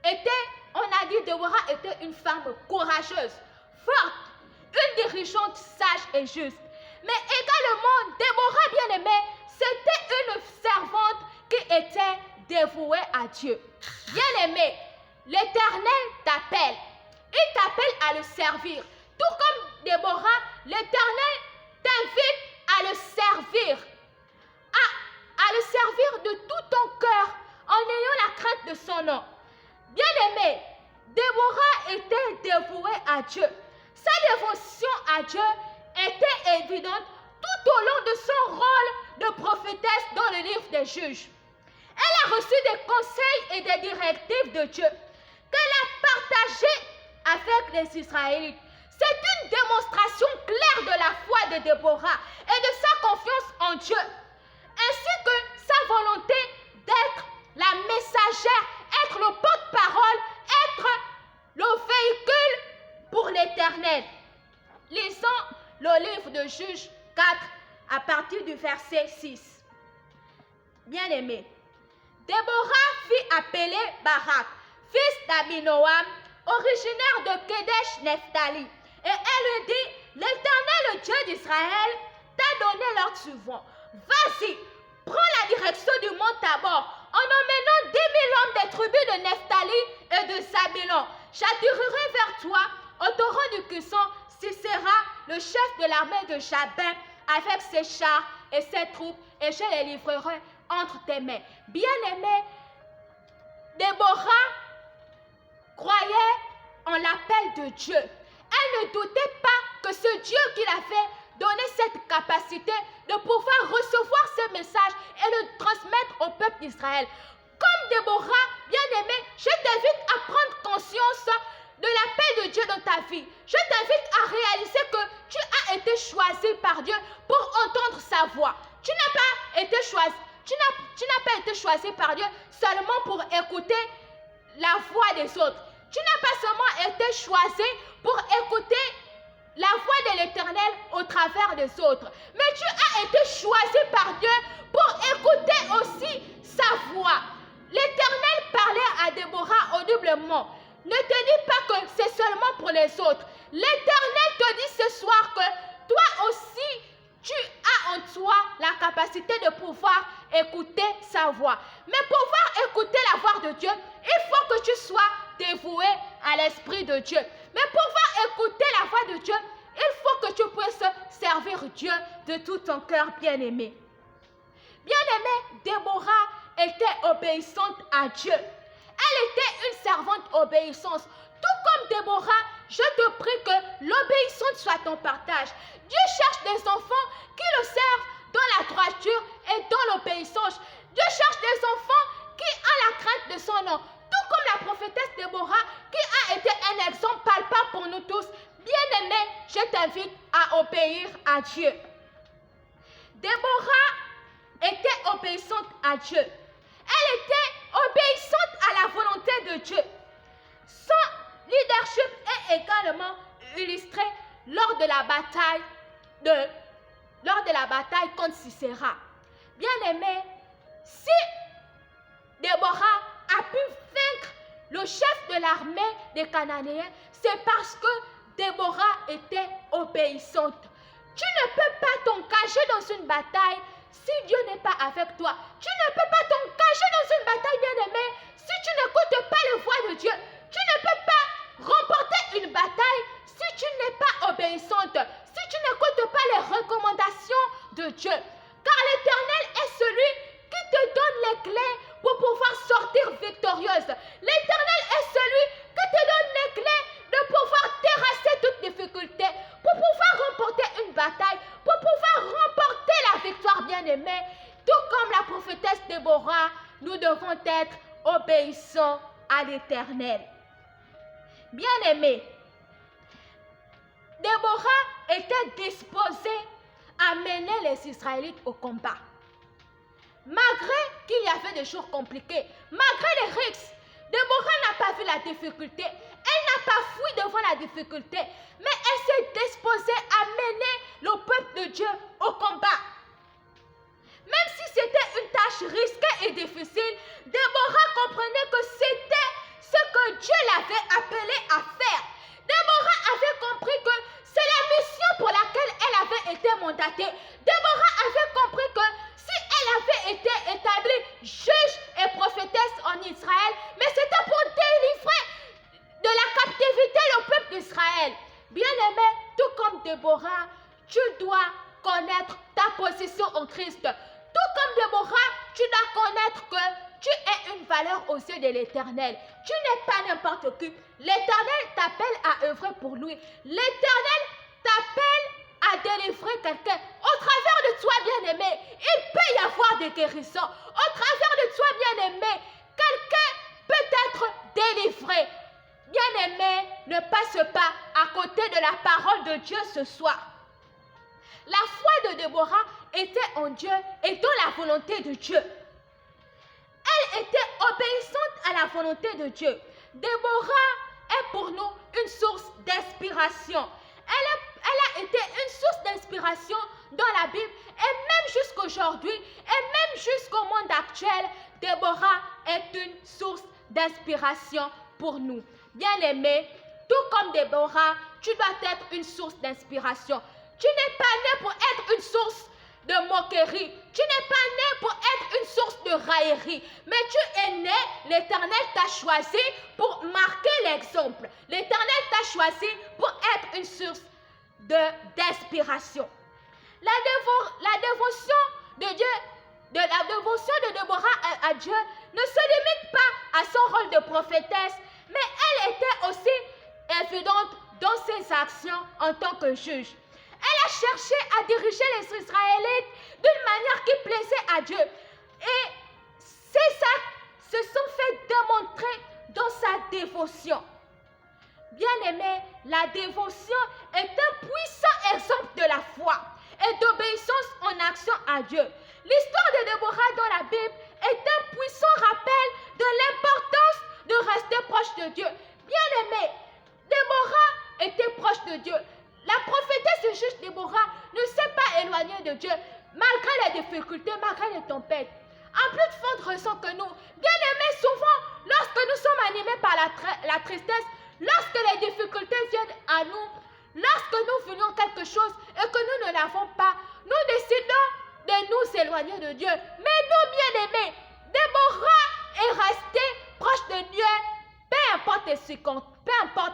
était une femme courageuse, forte, une dirigeante sage et juste. Mais également, Déborah, bien-aimée, c'était une servante qui était dévouée à Dieu. Bien-aimé, l'Éternel t'appelle. Il t'appelle à le servir. Tout comme Déborah, l'Éternel t'invite à le servir. À le servir de tout ton cœur en ayant la crainte de son nom. Bien-aimé, Déborah était dévouée à Dieu. Sa dévotion à Dieu était évidente tout au long de son rôle de prophétesse dans le livre des Juges. Elle a reçu des conseils et des directives de Dieu qu'elle a partagées avec les Israélites. C'est une démonstration claire de la foi de Déborah et de sa confiance en Dieu, ainsi que sa volonté d'être la messagère, être le porte-parole, être le véhicule pour l'Éternel. Lisons le livre de Juges 4 à partir du verset 6. Bien-aimé, Déborah fit appeler Barak, fils d'Abinoam, originaire de Kedesh Nephtali, et elle lui dit: l'Éternel, le Dieu d'Israël, t'a donné l'ordre suivant. Vas-y, prends la direction du mont Tabor, en emmenant 10 000 hommes des tribus de Nephtali et de Zabulon. J'attirerai vers toi, au torrent du Kison, Sisera, le chef de l'armée de Jabin, avec ses chars et ses troupes, et je les livrerai entre tes mains. Bien-aimé, Déborah croyait en l'appel de Dieu. Elle ne doutait pas que ce Dieu qui l'avait donné cette capacité de pouvoir recevoir ce message et le transmettre au peuple d'Israël. Comme Déborah, bien-aimé, je t'invite à prendre conscience de l'appel de Dieu dans ta vie. Je t'invite à réaliser que tu as été choisi par Dieu pour entendre sa voix. Tu n'as pas été choisi par Dieu seulement pour écouter la voix des autres. Tu n'as pas seulement été choisi pour écouter la voix de l'Éternel au travers des autres, mais tu as été choisi par Dieu pour écouter aussi sa voix. L'Éternel parlait à Déborah audiblement. Ne te dis pas que c'est seulement pour les autres. L'Éternel te dit ce soir que toi aussi, tu as en toi la capacité de pouvoir écouter sa voix. Mais pour pouvoir écouter la voix de Dieu, il faut que tu sois dévoué à l'Esprit de Dieu. Mais pour pouvoir écouter la voix de Dieu, il faut que tu puisses servir Dieu de tout ton cœur, bien-aimé. Bien-aimé, Déborah était obéissante à Dieu. Elle était une servante obéissante. Tout comme Déborah, je te prie que l'obéissance soit ton partage. Dieu cherche des enfants qui le servent dans la droiture et dans l'obéissance. Dieu cherche des enfants qui ont la crainte de son nom. Tout comme la prophétesse Déborah, qui a été un exemple palpable pour nous tous. Bien-aimé, je t'invite à obéir à Dieu. Déborah était obéissante à Dieu. Elle était obéissante à la volonté de Dieu. Son leadership est également illustré lors de la bataille de lors de la bataille contre Sisera. Bien-aimé, si Déborah a pu vaincre le chef de l'armée des Cananéens, c'est parce que Déborah était obéissante. Tu ne peux pas t'engager dans une bataille si Dieu n'est pas avec toi. Tu ne peux pas t'engager dans une bataille, bien-aimé, si tu n'écoutes pas la voix de Dieu. Tu ne peux pas remporter une bataille si tu n'es pas obéissante, si tu n'écoutes pas les recommandations de Dieu. Car l'Éternel est celui qui te donne les clés pour pouvoir sortir victorieuse. L'Éternel est celui qui te donne les clés de pouvoir terrasser toute difficulté, pour pouvoir remporter une bataille, pour pouvoir remporter la victoire, bien-aimée. Tout comme la prophétesse Déborah, nous devons être obéissants à l'Éternel. Bien-aimés, Déborah était disposée à mener les Israélites au combat. Malgré qu'il y avait des jours compliqués, malgré les risques, Déborah n'a pas vu la difficulté. Elle n'a pas fui devant la difficulté, mais elle s'est disposée à mener le peuple de Dieu au combat. Même si c'était une tâche risquée et difficile, Déborah comprenait que c'était ce que Dieu l'avait appelé à faire. Déborah avait compris que c'est la mission pour laquelle elle avait été mandatée. Déborah avait compris que si elle avait été établie juge et prophétesse en Israël, mais c'était pour délivrer de la captivité le peuple d'Israël. Bien-aimé, tout comme Déborah, tu dois connaître ta position en Christ. Tout comme Déborah, tu dois connaître que tu es une valeur aux yeux de l'Éternel. Tu n'es pas n'importe qui. L'Éternel t'appelle à œuvrer pour lui. L'Éternel t'appelle à délivrer quelqu'un. Au travers de toi, bien-aimé, il peut y avoir des guérisons. Au travers de toi, bien-aimé, quelqu'un peut être délivré. Bien-aimé, ne passe pas à côté de la parole de Dieu ce soir. La foi de Déborah était en Dieu et dans la volonté de Dieu. Elle était obéissante à la volonté de Dieu. Déborah est pour nous une source d'inspiration. Elle a été une source d'inspiration dans la Bible et même jusqu'aujourd'hui et même jusqu'au monde actuel, Déborah est une source d'inspiration pour nous. Bien-aimé, tout comme Déborah, tu dois être une source d'inspiration. Tu n'es pas né pour être une source de moquerie. Tu n'es pas né pour être une source de raillerie. Mais tu es né, l'Éternel t'a choisi pour marquer l'exemple. L'Éternel t'a choisi pour être une source d'inspiration. La dévotion de Dieu, la dévotion de Déborah à Dieu ne se limite pas à son rôle de prophétesse, mais elle était aussi évidente dans ses actions en tant que juge. Elle a cherché à diriger les Israélites d'une manière qui plaisait à Dieu. Et ces actes se sont fait démontrer dans sa dévotion. Bien-aimé, la dévotion est un puissant exemple de la foi et d'obéissance en action à Dieu. L'histoire de Déborah dans la Bible est un puissant rappel de l'importance de rester proche de Dieu. Bien-aimé, Déborah était proche de Dieu. La prophétesse et juge Déborah ne s'est pas éloignée de Dieu malgré les difficultés, malgré les tempêtes. En plus de forte raison que nous, bien-aimés, souvent, lorsque nous sommes animés par la tristesse, lorsque les difficultés viennent à nous, lorsque nous voulons quelque chose et que nous ne l'avons pas, nous décidons de nous éloigner de Dieu. Mais nous, bien-aimés, Déborah est restée proche de Dieu, peu importe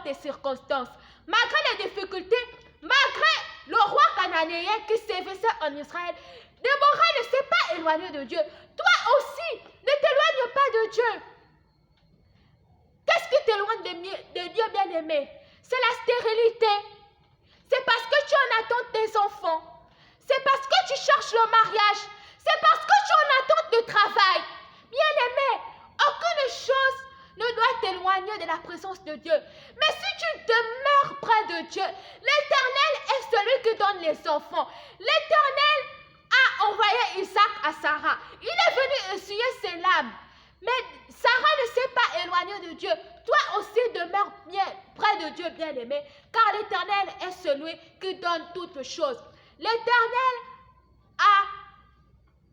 les circonstances. Malgré les difficultés, malgré le roi cananéen qui sévissait en Israël, Déborah ne s'est pas éloignée de Dieu. Toi aussi, ne t'éloigne pas de Dieu. Qu'est-ce qui t'éloigne de Dieu, bien-aimé? C'est la stérilité. C'est parce que tu en attends tes enfants. C'est parce que tu cherches le mariage. C'est parce que tu en attends de travail. Bien-aimé, aucune chose ne doit t'éloigner de la présence de Dieu. Mais si tu demeures près de Dieu, l'Éternel est celui qui donne les enfants. L'Éternel a envoyé Isaac à Sarah. Il est venu essuyer ses larmes. Mais Sarah ne s'est pas éloignée de Dieu. Toi aussi demeure bien près de Dieu, bien-aimé, car l'Éternel est celui qui donne toutes choses. L'Éternel a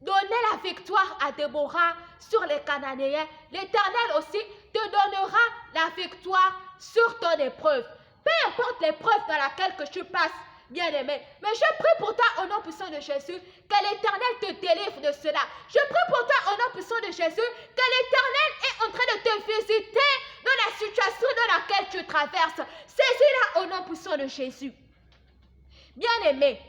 donné la victoire à Déborah sur les Cananéens, l'Éternel aussi te donnera la victoire sur ton épreuve. Peu importe l'épreuve dans laquelle que tu passes, bien-aimé, mais je prie pour toi au nom puissant de Jésus, que l'Éternel te délivre de cela. Je prie pour toi au nom puissant de Jésus, que l'Éternel est en train de te visiter dans la situation dans laquelle tu traverses. Saisis-la au nom puissant de Jésus. Bien-aimé,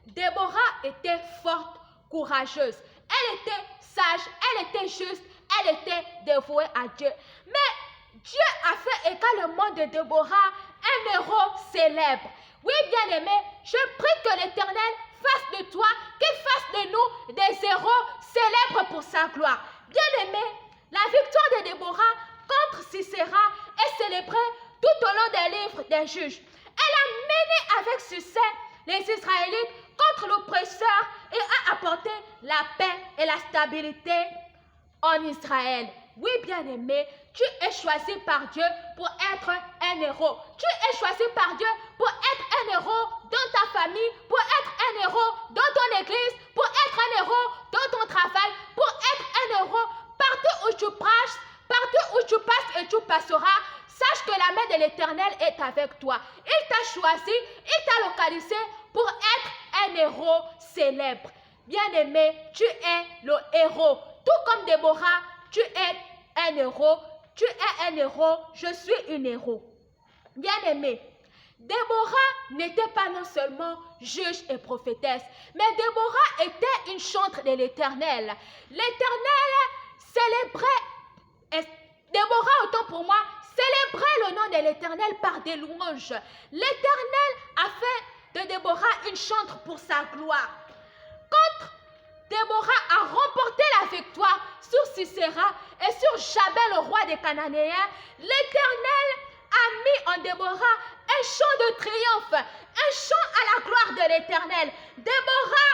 Déborah était forte, courageuse. Elle était sage, elle était juste, elle était dévouée à Dieu. Mais Dieu a fait également de Déborah un héros célèbre. Oui, bien-aimé, je prie que l'Éternel fasse de toi, qu'il fasse de nous des héros célèbres pour sa gloire. Bien-aimé, la victoire de Déborah contre Sisera est célébrée tout au long des livres des juges. Elle a mené avec succès les Israélites contre l'oppresseur et a apporté la paix et la stabilité en Israël. Oui, bien-aimé, tu es choisi par Dieu pour être un héros. Tu es choisi par Dieu pour être un héros dans ta famille, pour être un héros dans ton église, pour être un héros dans ton travail, pour être un héros partout où tu passes et tu passeras. Sache que la main de l'Éternel est avec toi. Il t'a choisi, il t'a localisé pour être un héros célèbre. Bien-aimé, tu es le héros. Tout comme Déborah, tu es un héros. Tu es un héros, je suis une héros. Bien-aimé, Déborah n'était pas non seulement juge et prophétesse, mais Déborah était une chantre de l'Éternel. L'Éternel célébrait, Déborah, autant pour moi, célébrait le nom de l'Éternel par des louanges. L'Éternel a fait de Déborah une chantre pour sa gloire. Quand Déborah a remporté la victoire sur Sisera et sur Jabin, le roi des Cananéens, l'Éternel a mis en Déborah un chant de triomphe, un chant à la gloire de l'Éternel. Déborah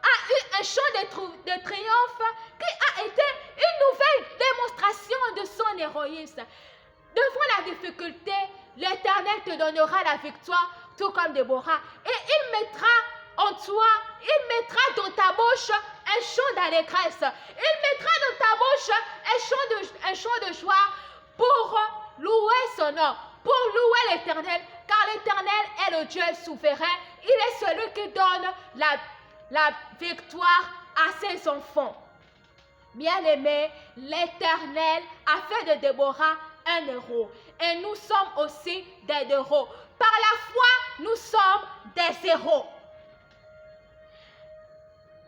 a eu un chant de triomphe qui a été une nouvelle démonstration de son héroïsme. Devant la difficulté, l'Éternel te donnera la victoire, tout comme Déborah, et il mettra en toi, il mettra dans ta bouche un chant d'allégresse. Il mettra dans ta bouche un chant de joie pour louer son nom, pour louer l'Éternel, car l'Éternel est le Dieu souverain. Il est celui qui donne la victoire à ses enfants. Bien-aimés, l'Éternel a fait de Déborah un héros. Et nous sommes aussi des héros. Par la foi, nous sommes des héros.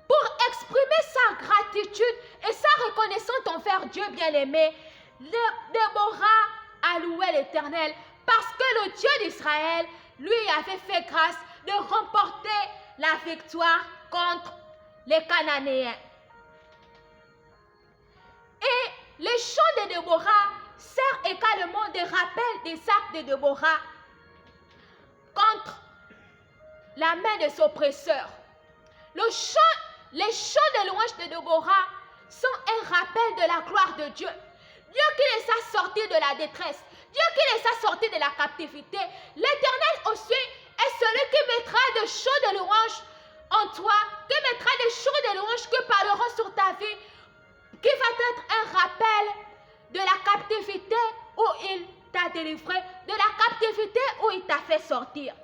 Pour exprimer sa gratitude et sa reconnaissance envers Dieu bien-aimé, Déborah a loué l'Éternel parce que le Dieu d'Israël lui avait fait grâce de remporter la victoire contre les Cananéens. Et le chant de Déborah sert également de rappel des actes de Déborah contre la main de son oppresseur. Les chants de louange de Déborah sont un rappel de la gloire de Dieu. Dieu qui les a sortis de la détresse, Dieu qui les a sortis de la captivité, l'Éternel aussi est celui qui mettra des chants de louange en toi, qui mettra des chants de louange qui parleront sur ta vie, qui va être un rappel de la captivité où il t'a délivré, de la captivité où il t'a fait sortir.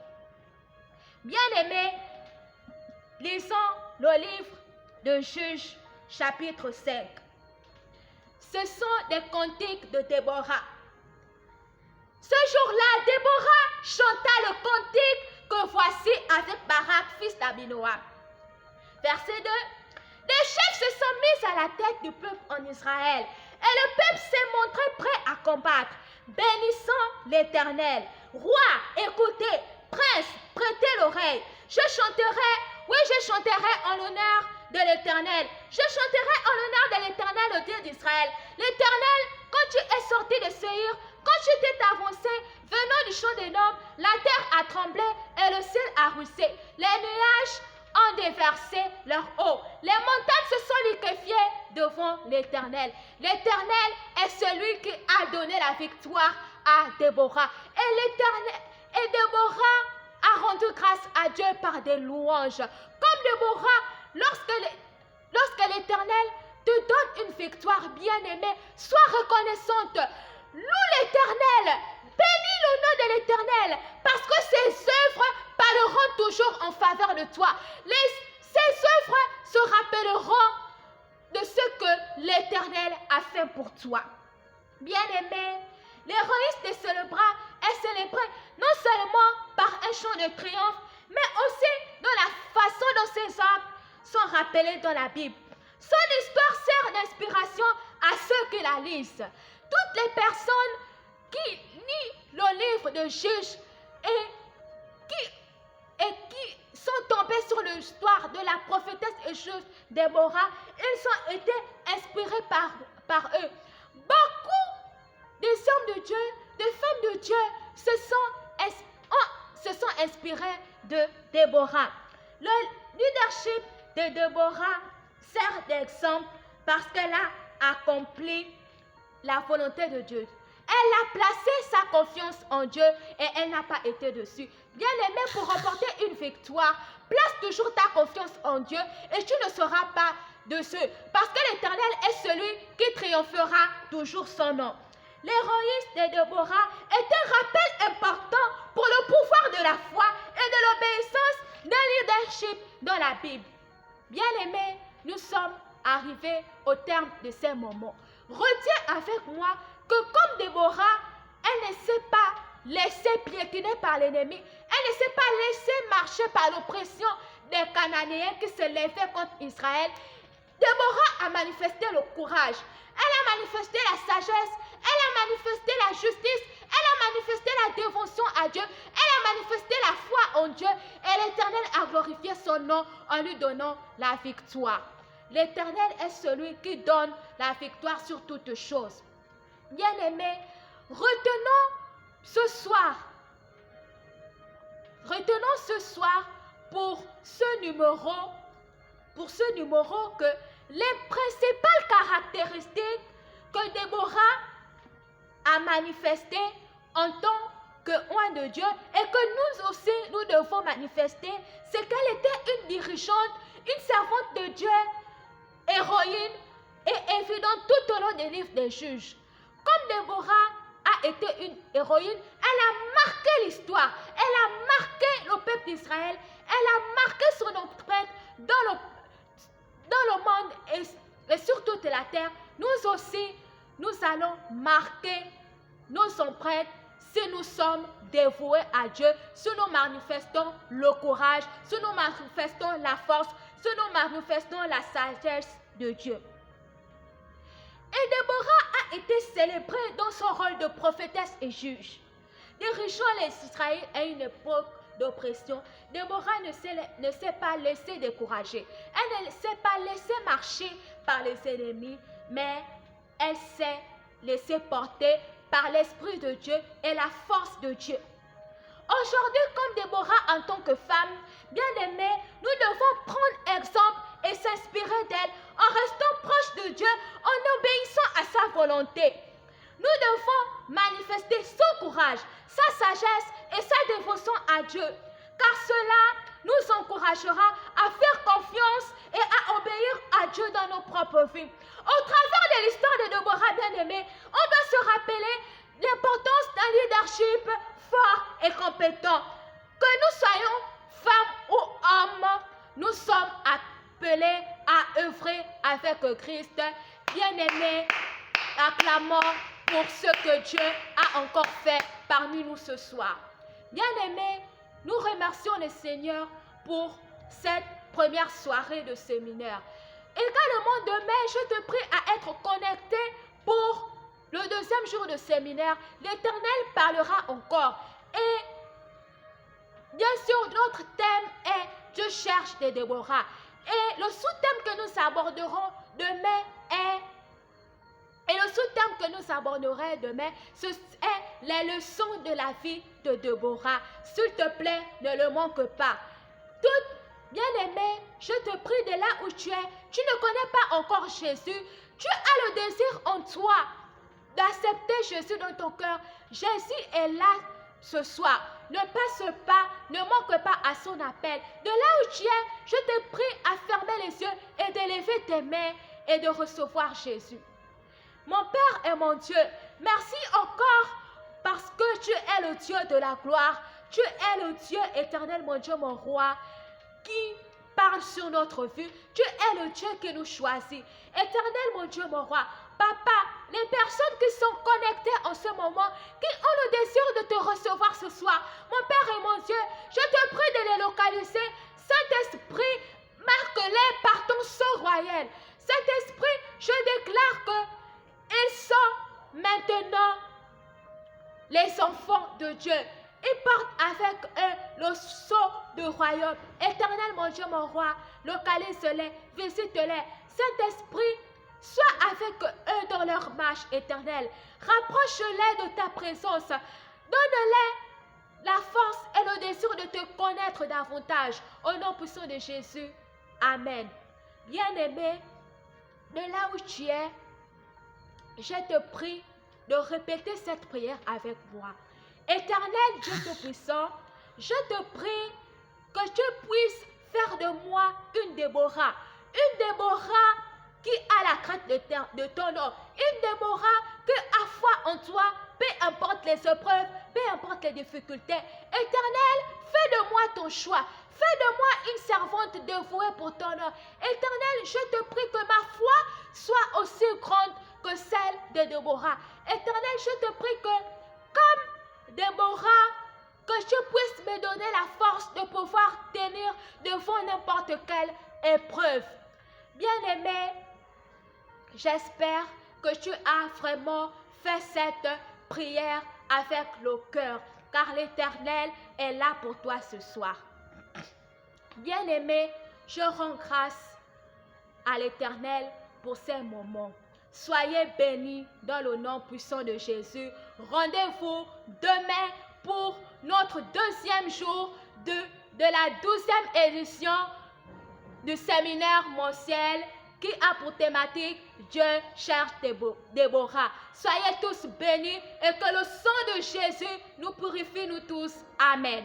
Bien-aimés, lisons le livre de Juges, chapitre 5. Ce sont des cantiques de Déborah. Ce jour-là, Déborah chanta le cantique que voici avec Barak, fils d'Abinoam. Verset 2. Les chefs se sont mis à la tête du peuple en Israël, et le peuple s'est montré prêt à combattre. Bénissons l'Éternel. Roi, écoutez. Prince, prêtez l'oreille. Je chanterai en l'honneur de l'Éternel. Je chanterai en l'honneur de l'Éternel, le Dieu d'Israël. L'Éternel, quand tu es sorti de Séhir, quand tu t'es avancé, venant du champ des noms, la terre a tremblé et le ciel a ruissé. Les nuages ont déversé leur eau. Les montagnes se sont liquéfiées devant l'Éternel. L'Éternel est celui qui a donné la victoire à Déborah. Et Déborah a rendu grâce à Dieu par des louanges. Comme Déborah, lorsque l'Éternel te donne une victoire, bien-aimée, sois reconnaissante. Loue l'Éternel, bénis le nom de l'Éternel, parce que ses œuvres parleront toujours en faveur de toi. Ses œuvres se rappelleront de ce que l'Éternel a fait pour toi. Bien-aimé, l'héroïsme est célébré non seulement par un chant de triomphe, mais aussi dans la façon dont ses actes sont rappelés dans la Bible. Son histoire sert d'inspiration à ceux qui la lisent. Toutes les personnes qui lisent le livre de Juges et qui sont tombées sur l'histoire de la prophétesse et juge Déborah, ils ont été inspirés par eux. Beaucoup des hommes de Dieu, des femmes de Dieu se sont inspirés de Déborah. Le leadership de Déborah sert d'exemple parce qu'elle a accompli la volonté de Dieu. Elle a placé sa confiance en Dieu et elle n'a pas été dessus. Bien-aimé, pour remporter une victoire, place toujours ta confiance en Dieu et tu ne seras pas dessus. Parce que l'Éternel est celui qui triomphera toujours son nom. L'héroïsme de Déborah est un rappel important pour le pouvoir de la foi et de l'obéissance d'un leadership dans la Bible. Bien-aimés, nous sommes arrivés au terme de ces moments. Retiens avec moi que comme Déborah, elle ne s'est pas laissée piétiner par l'ennemi. Elle ne s'est pas laissée marcher par l'oppression des Cananéens qui se levaient contre Israël. Déborah a manifesté le courage. Elle a manifesté la sagesse. Elle a manifesté la justice. Elle a manifesté la dévotion à Dieu. Elle a manifesté la foi en Dieu. Et l'Éternel a glorifié son nom en lui donnant la victoire. L'Éternel est celui qui donne la victoire sur toutes choses. Bien-aimés, retenons ce soir pour ce numéro que les principales caractéristiques que Déborah a manifestées en tant que oint de Dieu et que nous aussi nous devons manifester, c'est qu'elle était une dirigeante, une servante de Dieu, héroïne et évidente tout au long des livres des juges. Comme Déborah a été une héroïne, elle a marqué l'histoire, elle a marqué le peuple d'Israël, elle a marqué son empreinte dans le monde et sur toute la terre. Nous aussi, nous allons marquer nos empreintes si nous sommes dévoués à Dieu, si nous manifestons le courage, si nous manifestons la force, si nous manifestons la sagesse de Dieu. Et Déborah a été célébrée dans son rôle de prophétesse et juge. Dirigeant les Israéliens à une époque d'oppression, Déborah ne s'est pas laissée décourager. Elle ne s'est pas laissée marcher par les ennemis, mais elle s'est laissée porter par l'Esprit de Dieu et la force de Dieu. Aujourd'hui, comme Déborah en tant que femme, bien-aimée, nous devons prendre exemple et s'inspirer d'elle en restant proche de Dieu, en obéissant à sa volonté. Nous devons manifester son courage, sa sagesse et sa dévotion à Dieu, car cela nous encouragera à faire confiance et à obéir à Dieu dans nos propres vies. Au travers de l'histoire de Déborah, bien-aimée, on doit se rappeler l'importance d'un leadership fort et compétent. Que nous soyons femmes ou hommes, nous sommes appelés à œuvrer avec Christ. Bien-aimés, acclamons pour ce que Dieu a encore fait parmi nous ce soir. Bien-aimés, nous remercions le Seigneur pour cette première soirée de séminaire. Également, demain, je te prie à être connecté pour le deuxième jour de séminaire. L'Éternel parlera encore. Et bien sûr, notre thème est « Dieu cherche des Déborah ». Et le sous-thème que nous aborderons demain ce est les leçons de la vie de Déborah. S'il te plaît, ne le manque pas. Tout bien-aimé, je te prie de là où tu es, tu ne connais pas encore Jésus, tu as le désir en toi d'accepter Jésus dans ton cœur. Jésus est là ce soir. Ne passe pas, ne manque pas à son appel. De là où tu es, je te prie à fermer les yeux et de lever tes mains et de recevoir Jésus. Mon Père et mon Dieu, merci encore parce que tu es le Dieu de la gloire. Tu es le Dieu éternel, mon Dieu, mon roi, qui parle sur notre vie. Tu es le Dieu qui nous choisit. Éternel, mon Dieu, mon roi. Papa, les personnes qui sont connectées en ce moment, qui ont le désir de te recevoir ce soir, mon Père et mon Dieu, je te prie de les localiser. Saint-Esprit, marque-les par ton sang royal. Saint-Esprit, je déclare qu'ils sont maintenant les enfants de Dieu. Ils portent avec eux le sceau de royaume. Éternel, mon Dieu, mon roi, localise-les, visite-les. Saint-Esprit, sois avec eux dans leur marche éternelle. Rapproche-les de ta présence. Donne-les la force et le désir de te connaître davantage. Au nom puissant de Jésus. Amen. Bien-aimé, de là où tu es, je te prie de répéter cette prière avec moi. Éternel Dieu Tout-Puissant, je te prie que tu puisses faire de moi une Déborah qui a la crainte de ton nom, une Déborah qui a foi en toi, peu importe les épreuves, peu importe les difficultés. Éternel, fais de moi ton choix. Fais de moi une servante dévouée pour ton nom. Éternel, je te prie que ma foi soit aussi grande que celle de Déborah. Éternel, je te prie que, comme Déborah, que tu puisses me donner la force de pouvoir tenir devant n'importe quelle épreuve. Bien-aimé, j'espère que tu as vraiment fait cette prière avec le cœur, car l'Éternel est là pour toi ce soir. Bien-aimé, je rends grâce à l'Éternel pour ces moments. Soyez bénis dans le nom puissant de Jésus. Rendez-vous demain pour notre deuxième jour de la 12e édition du séminaire mensuel qui a pour thématique Dieu cherche Déborah. Soyez tous bénis et que le sang de Jésus nous purifie nous tous. Amen.